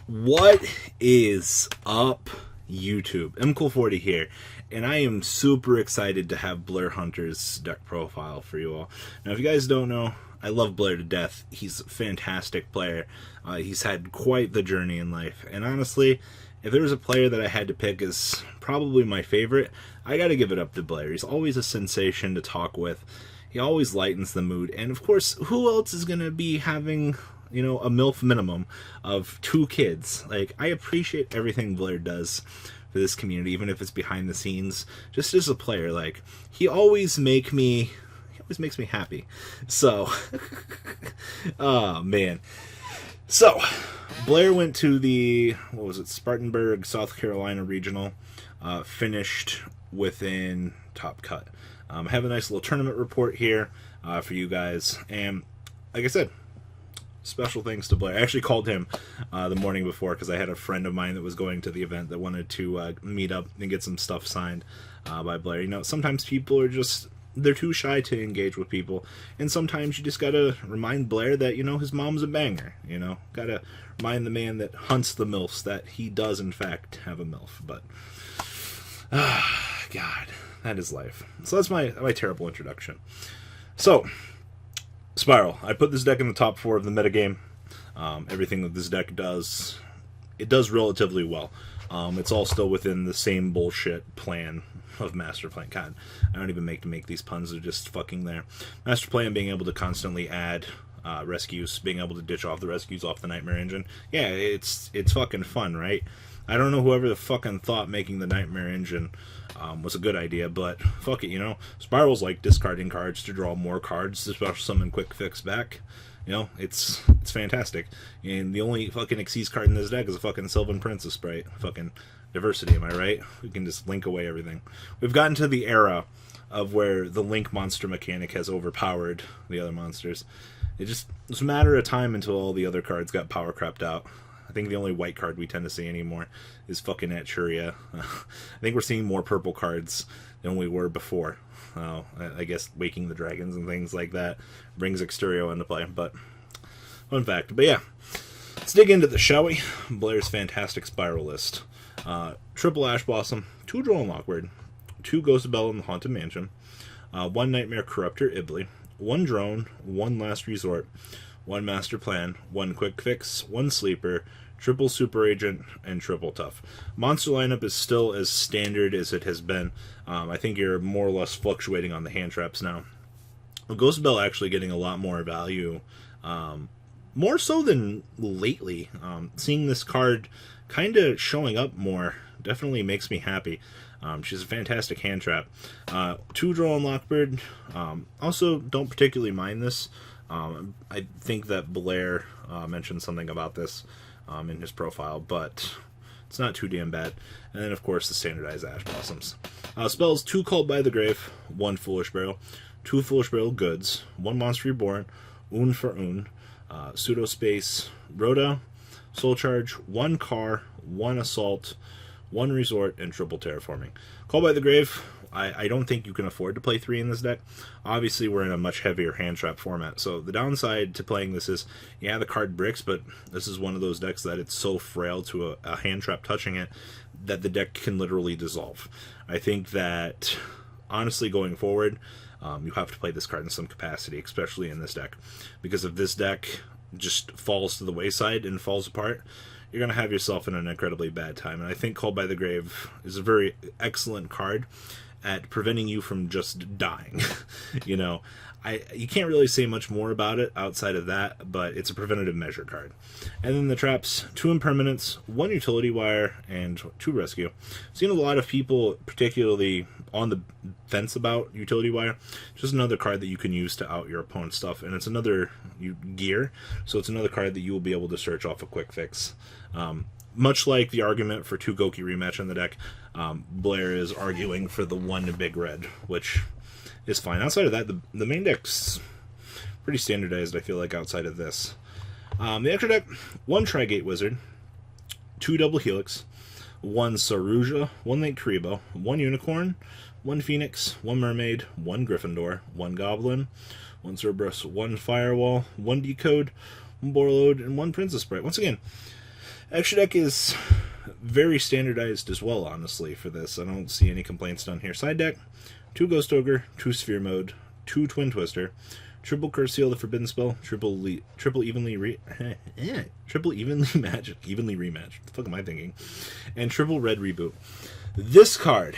What is up, YouTube? MCool40 here, and I am super excited to have Blair Hunter's deck profile for you all. Now, if you guys don't know, I love Blair to death. He's a fantastic player. He's had quite the journey in life, and honestly, if there was a player that I had to pick as probably my favorite, I gotta give it up to Blair. He's always a sensation to talk with. He always lightens the mood, and of course, who else is gonna be having, you know, a MILF minimum of 2 kids? Like, I appreciate everything Blair does for this community, even if it's behind the scenes. Just as a player, like, he always makes me happy. So, oh man. So, Blair went to the, what was it, Spartanburg, South Carolina regional, finished within top cut. I have a nice little tournament report here for you guys, and like I said, special thanks to Blair. I actually called him the morning before because I had a friend of mine that was going to the event that wanted to meet up and get some stuff signed by Blair. You know, sometimes people are just, they're too shy to engage with people, and sometimes you just gotta remind Blair that, you know, his mom's a banger. You know, gotta remind the man that hunts the MILFs that he does in fact have a MILF. But God, that is life. So that's my terrible introduction. So, Spiral. I put this deck in the top 4 of the metagame. Everything that this deck does, it does relatively well. It's all still within the same bullshit plan of Master Plan. God, I don't even make these puns, they're just fucking there. Master Plan being able to constantly add rescues, being able to ditch off the rescues off the Nightmare Engine. Yeah, it's fucking fun, right? I don't know whoever the fucking thought making the Nightmare Engine was a good idea, but fuck it, you know. Spyrals like discarding cards to draw more cards to special summon quick fix back. You know, it's fantastic. And the only fucking Xyz card in this deck is a fucking Sylvan Princess Sprite. Fucking diversity, am I right? We can just link away everything. We've gotten to the era of where the link monster mechanic has overpowered the other monsters. It's a matter of time until all the other cards got power crept out. I think the only white card we tend to see anymore is fucking Etchuria. I think we're seeing more purple cards than we were before. I guess Waking the Dragons and things like that brings Exterio into play, but fun fact. But yeah, let's dig into this, shall we? Blair's fantastic Spiral list. Triple Ash Blossom, 2 Droll Lockbird, 2 Ghost Bell in the Haunted Mansion, 1 Nightmare Corruptor Ibly, 1 Drone, 1 Last Resort, 1 Master Plan, 1 Quick Fix, 1 Sleeper, triple Super Agent, and triple Tough. Monster lineup is still as standard as it has been. I think you're more or less fluctuating on the hand traps now. Ghost Bell actually getting a lot more value, more so than lately. Seeing this card kind of showing up more definitely makes me happy. She's a fantastic hand trap. 2 Droll Lockbird. Also, don't particularly mind this. I think that Blair mentioned something about this in his profile, but it's not too damn bad. And then, of course, the standardized Ash Blossoms. Spells: 2 Called by the Grave, 1 Foolish Burial, 2 Foolish Burial Goods, 1 Monster Reborn, Un for Un, Pseudo Space, Rhoda, Soul Charge, 1 Car, 1 Assault, 1 Resort, and triple Terraforming. Called by the Grave, I don't think you can afford to play 3 in this deck. Obviously, we're in a much heavier hand trap format, so the downside to playing this is, yeah, the card bricks, but this is one of those decks that it's so frail to a hand trap touching it that the deck can literally dissolve. I think that, honestly, going forward, you have to play this card in some capacity, especially in this deck, because if this deck just falls to the wayside and falls apart, you're going to have yourself in an incredibly bad time. And I think Called by the Grave is a very excellent card at preventing you from just dying. You know, you can't really say much more about it outside of that, but it's a preventative measure card. And then the traps: 2 Impermanence, 1 Utility Wire, and 2 Rescue. Seen a lot of people particularly on the fence about Utility Wire. Just another card that you can use to out your opponent's stuff, and it's another gear, so it's another card that you will be able to search off a quick fix. Much like the argument for 2 Goki Rematch in the deck, Blair is arguing for the 1 Big Red, which is fine. Outside of that, the main deck's pretty standardized, I feel like, outside of this. The extra deck: 1 Trigate Wizard, 2 Double Helix, 1 Saruja, 1 Lake Karibo, 1 Unicorn, 1 Phoenix, 1 Mermaid, 1 Gryffindor, 1 Goblin, 1 Cerberus, 1 Firewall, 1 Decode, 1 Borreload, and 1 Princess Sprite. Once again, Extra deck is very standardized as well, honestly, for this. I don't see any complaints down here. Side deck, 2 Ghost Ogre, 2 Sphere Mode, 2 Twin Twister, triple Curse Seal, the Forbidden Spell, triple evenly magic, evenly rematch. What the fuck am I thinking? And triple red reboot. This card,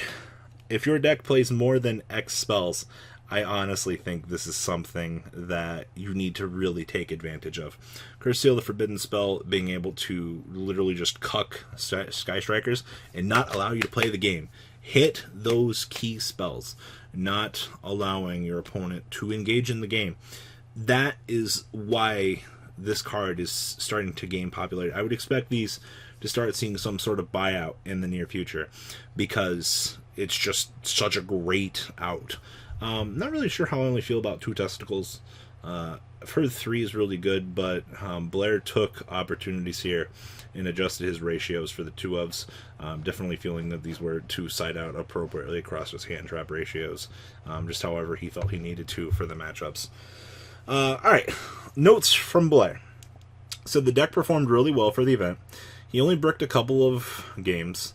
if your deck plays more than X spells, I honestly think this is something that you need to really take advantage of. Curse Seal, the Forbidden Spell, being able to literally just cuck Sky Strikers and not allow you to play the game. Hit those key spells, not allowing your opponent to engage in the game. That is why this card is starting to gain popularity. I would expect these to start seeing some sort of buyout in the near future, because it's just such a great out. Not really sure how I only feel about 2 Testicles. I've heard 3 is really good, but Blair took opportunities here and adjusted his ratios for the 2 ofs. Definitely feeling that these were 2 side out appropriately across his hand trap ratios. Just however he felt he needed to for the matchups. Alright, notes from Blair. So the deck performed really well for the event. He only bricked a couple of games.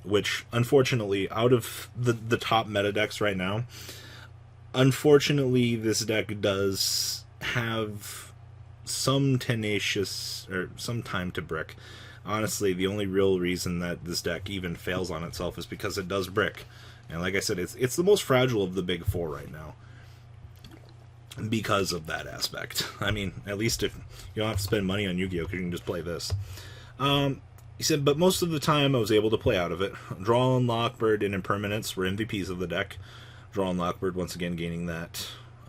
Which, unfortunately, out of the top meta decks right now, unfortunately, this deck does have some tenacious, or some time to brick. Honestly, the only real reason that this deck even fails on itself is because it does brick. And like I said, it's the most fragile of the big 4 right now, because of that aspect. I mean, at least if you don't have to spend money on Yu-Gi-Oh, because you can just play this. He said, but most of the time I was able to play out of it. Draw and Lockbird and Impermanence were MVPs of the deck. Draw and Lockbird once again gaining that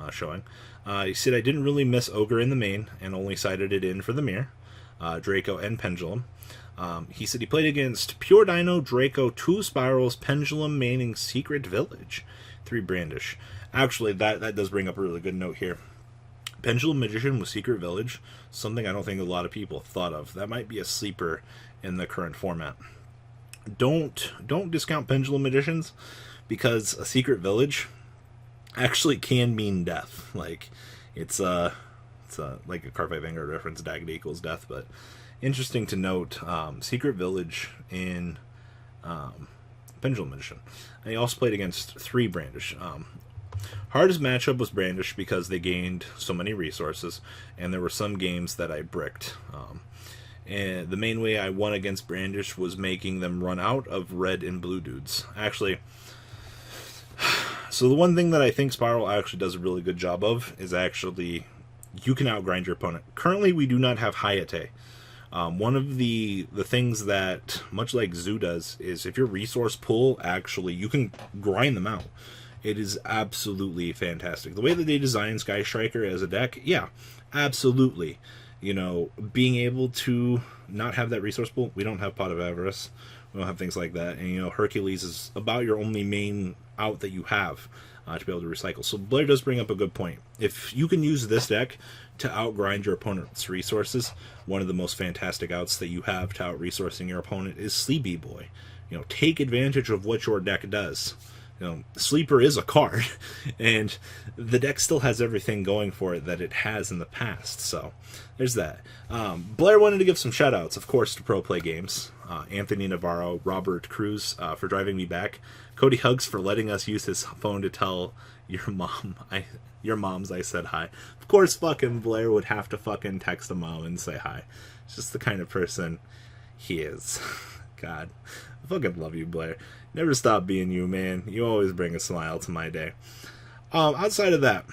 showing. He said, I didn't really miss Ogre in the main and only sided it in for the mirror. Draco and Pendulum. He said he played against Pure Dino, Draco, 2 Spyrals, Pendulum, maining Secret Village, 3 Brandish. Actually, that does bring up a really good note here. Pendulum Magician with Secret Village, something I don't think a lot of people thought of. That might be a sleeper in the current format. Don't discount Pendulum Magicians, because a Secret Village actually can mean death. Like, it's like a Cardfight Vanguard reference, Daggett equals death, but interesting to note, Secret Village in Pendulum Magician. And he also played against 3 Brandish. Hardest matchup was Brandish because they gained so many resources, and there were some games that I bricked. And the main way I won against Brandish was making them run out of red and blue dudes. Actually, so the one thing that I think Spiral actually does a really good job of is actually you can outgrind your opponent. Currently, we do not have Hayate. One of the things that, much like Zoo does, is if your resource pool, actually, you can grind them out. It is absolutely fantastic. The way that they design Sky Striker as a deck, yeah, absolutely. You know, being able to not have that resource pool, we don't have Pot of Avarice, we don't have things like that, and you know, Hercules is about your only main out that you have to be able to recycle. So Blair does bring up a good point. If you can use this deck to outgrind your opponent's resources, one of the most fantastic outs that you have to out-resourcing your opponent is Sleepy Boy. You know, take advantage of what your deck does. You know, Sleeper is a card, and the deck still has everything going for it that it has in the past, so there's that. Blair wanted to give some shoutouts, of course, to Pro Play Games. Anthony Navarro, Robert Cruz for driving me back, Cody Huggs for letting us use his phone to tell your moms I said hi. Of course fucking Blair would have to fucking text a mom and say hi. It's just the kind of person he is. God, I fucking love you, Blair. Never stop being you, man. You always bring a smile to my day. Outside of that,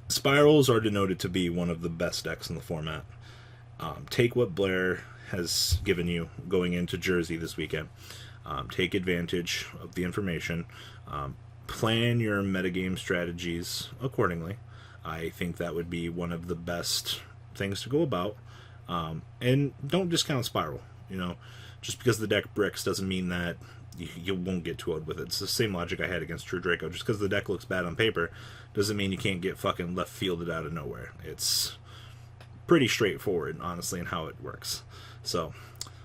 Spyrals are denoted to be one of the best decks in the format. Take what Blair has given you going into Jersey this weekend. Take advantage of the information. Plan your metagame strategies accordingly. I think that would be one of the best things to go about. And don't discount Spiral. You know, just because the deck bricks doesn't mean that you won't get 2-0'd with it. It's the same logic I had against True Draco. Just because the deck looks bad on paper doesn't mean you can't get fucking left fielded out of nowhere. It's pretty straightforward, honestly, in how it works. So,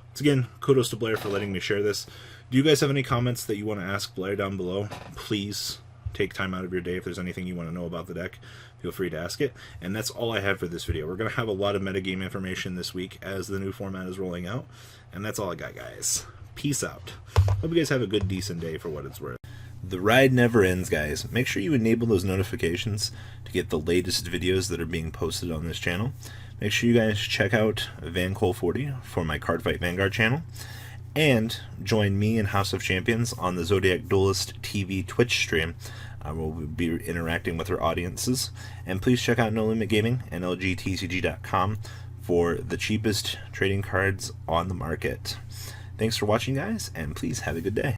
once again, kudos to Blair for letting me share this. Do you guys have any comments that you want to ask Blair down below? Please take time out of your day if there's anything you want to know about the deck. feel free to ask it. And that's all I have for this video. We're going to have a lot of metagame information this week as the new format is rolling out. And that's all I got, guys. Peace out. Hope you guys have a good, decent day for what it's worth. The ride never ends, guys. Make sure you enable those notifications to get the latest videos that are being posted on this channel. Make sure you guys check out VanCole40 for my Cardfight Vanguard channel. And join me and House of Champions on the Zodiac Duelist TV Twitch stream. We'll be interacting with our audiences. And please check out No Limit Gaming and LGTCG.com for the cheapest trading cards on the market. Thanks for watching, guys, and please have a good day.